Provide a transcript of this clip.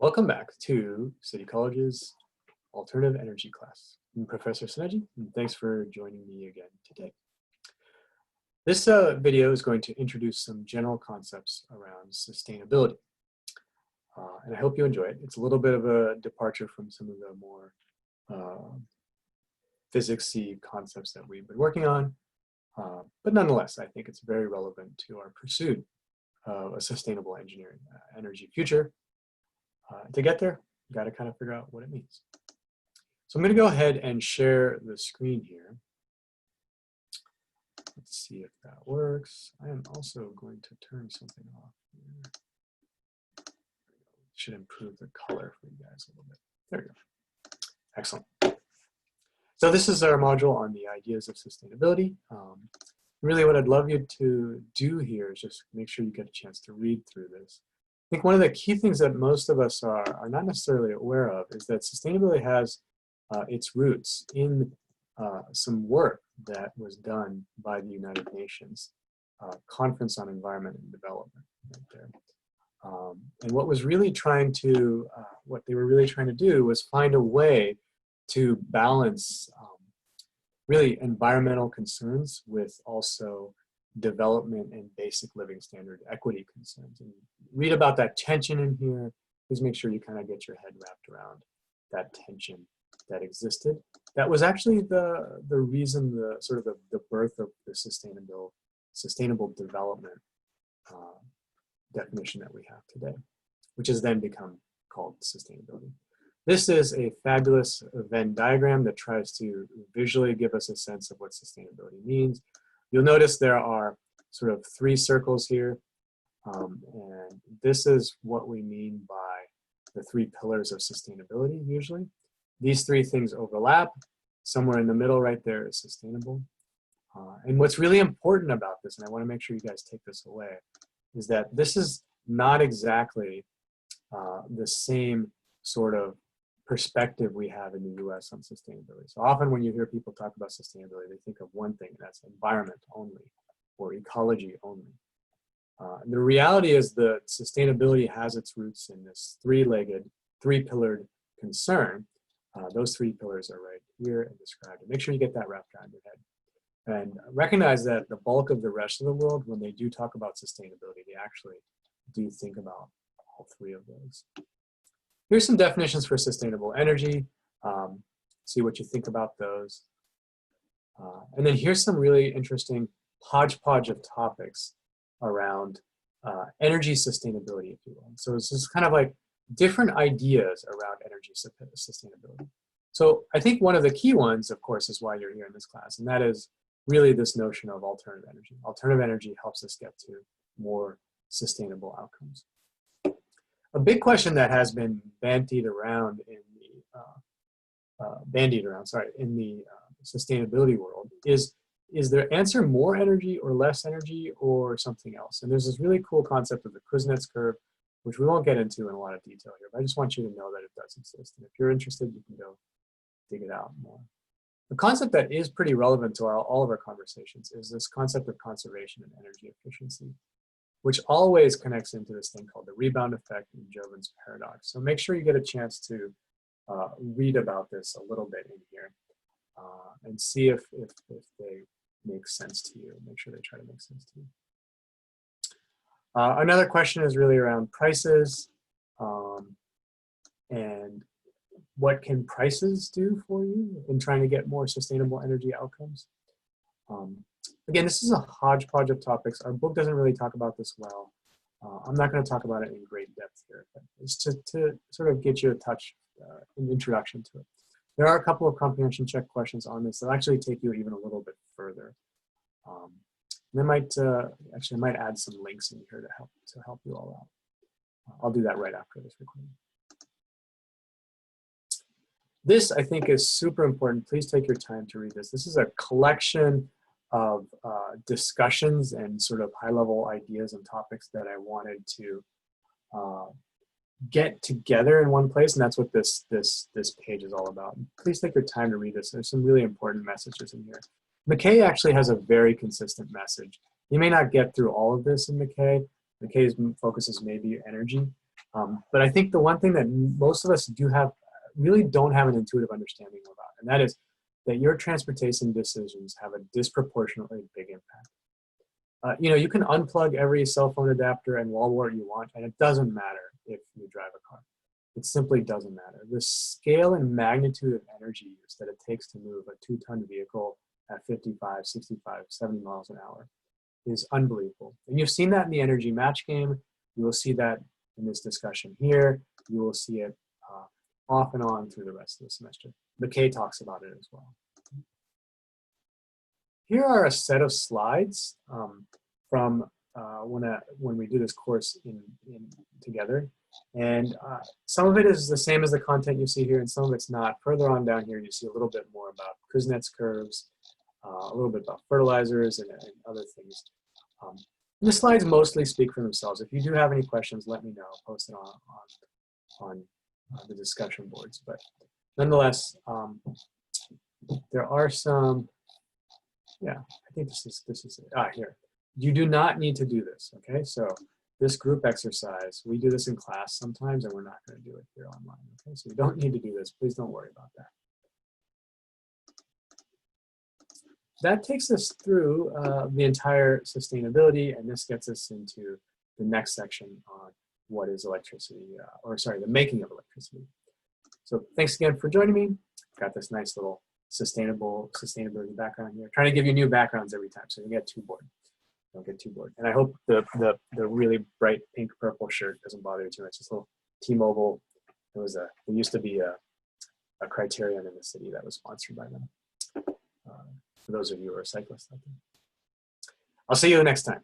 Welcome back to City College's Alternative Energy class. I'm Professor Sineji, and thanks for joining me again today. This video is going to introduce some general concepts around sustainability. And I hope you enjoy it. It's a little bit of a departure from some of the more physics-y concepts that we've been working on. But nonetheless, I think it's very relevant to our pursuit of a sustainable energy future. To get there, you got to kind of figure out what it means. So I'm going to go ahead and share the screen here. Let's see if that works. I am also going to turn something off here. Should improve the color for you guys a little bit. There we go. Excellent. So this is our module on the ideas of sustainability. Really what I'd love you to do here is just make sure you get a chance to read through this. I think one of the key things that most of us are not necessarily aware of is that sustainability has its roots in some work that was done by the United Nations Conference on Environment and Development right there. And what they were really trying to do was find a way to balance really environmental concerns with also development and basic living standard equity concerns. And read about that tension in here. Please make sure you kind of get your head wrapped around that tension that existed. That was actually the reason, the birth of the sustainable development definition that we have today, which has then become called sustainability. This is a fabulous Venn diagram that tries to visually give us a sense of what sustainability means. You'll notice there are sort of three circles here, and this is what we mean by the three pillars of sustainability usually. These three things overlap. Somewhere in the middle right there is sustainable. And what's really important about this, and I want to make sure you guys take this away, is that this is not exactly the same sort of perspective we have in the US on sustainability. So often when you hear people talk about sustainability, they think of one thing, and that's environment only or ecology only. The reality is that sustainability has its roots in this three-pillared concern. Those three pillars are right here and described. And make sure you get that wrapped around your head. And recognize that the bulk of the rest of the world, when they do talk about sustainability, they actually do think about all three of those. Here's some definitions for sustainable energy. See what you think about those. And then here's some really interesting hodgepodge of topics around energy sustainability, if you will. So this is kind of like different ideas around energy sustainability. So I think one of the key ones, of course, is why you're here in this class, and that is really this notion of alternative energy. Alternative energy helps us get to more sustainable outcomes. A big question that has been bandied around in the sustainability world is there answer more energy or less energy or something else? And there's this really cool concept of the Kuznets curve, which we won't get into in a lot of detail here, but I just want you to know that it does exist. And if you're interested, you can go dig it out more. The concept that is pretty relevant to all of our conversations is this concept of conservation and energy efficiency, which always connects into this thing called the rebound effect and Joven's paradox. So make sure you get a chance to read about this a little bit in here and see if they make sense to you. Make sure they try to make sense to you. Another question is really around prices and what can prices do for you in trying to get more sustainable energy outcomes. Again, this is a hodgepodge of topics. Our book doesn't really talk about this well. I'm not going to talk about it in great depth here, but it's to sort of get you a touch, an introduction to it. There are a couple of comprehension check questions on this that actually take you even a little bit further. They might actually I might add some links in here to help you all out. I'll do that right after this recording. This, I think, is super important. Please take your time to read this. This is a collection of discussions and sort of high-level ideas and topics that I wanted to get together in one place, and that's what this page is all about. Please take your time to read this. There's some really important messages in here. McKay actually has a very consistent message. You may not get through all of this in McKay. McKay's focus is maybe energy, But I think the one thing that most of us really don't have an intuitive understanding about, and that is that your transportation decisions have a disproportionately big impact. You can unplug every cell phone adapter and wall wart you want, and it doesn't matter if you drive a car. It simply doesn't matter. The scale and magnitude of energy use that it takes to move a 2-ton vehicle at 55, 65, 70 miles an hour is unbelievable. And you've seen that in the energy match game. You will see that in this discussion here. You will see it off and on through the rest of the semester. McKay talks about it as well. Here are a set of slides from when we do this course together. And some of it is the same as the content you see here, and some of it's not. Further on down here, you see a little bit more about Kuznets curves, a little bit about fertilizers and other things. The slides mostly speak for themselves. If you do have any questions, let me know. I'll post it on the discussion boards. But nonetheless, there are some. Yeah, I think this is it. Here. You do not need to do this. Okay, so this group exercise, we do this in class sometimes, and we're not going to do it here online. Okay, so you don't need to do this. Please don't worry about that. That takes us through the entire sustainability, and this gets us into the next section on what is electricity, the making of electricity. So thanks again for joining me. Got this nice little sustainability background here. Trying to give you new backgrounds every time, so you get too bored. Don't get too bored. And I hope the really bright pink purple shirt doesn't bother you too much. This little T-Mobile. There used to be a Criterion in the city that was sponsored by them. For those of you who are cyclists out there. I'll see you next time.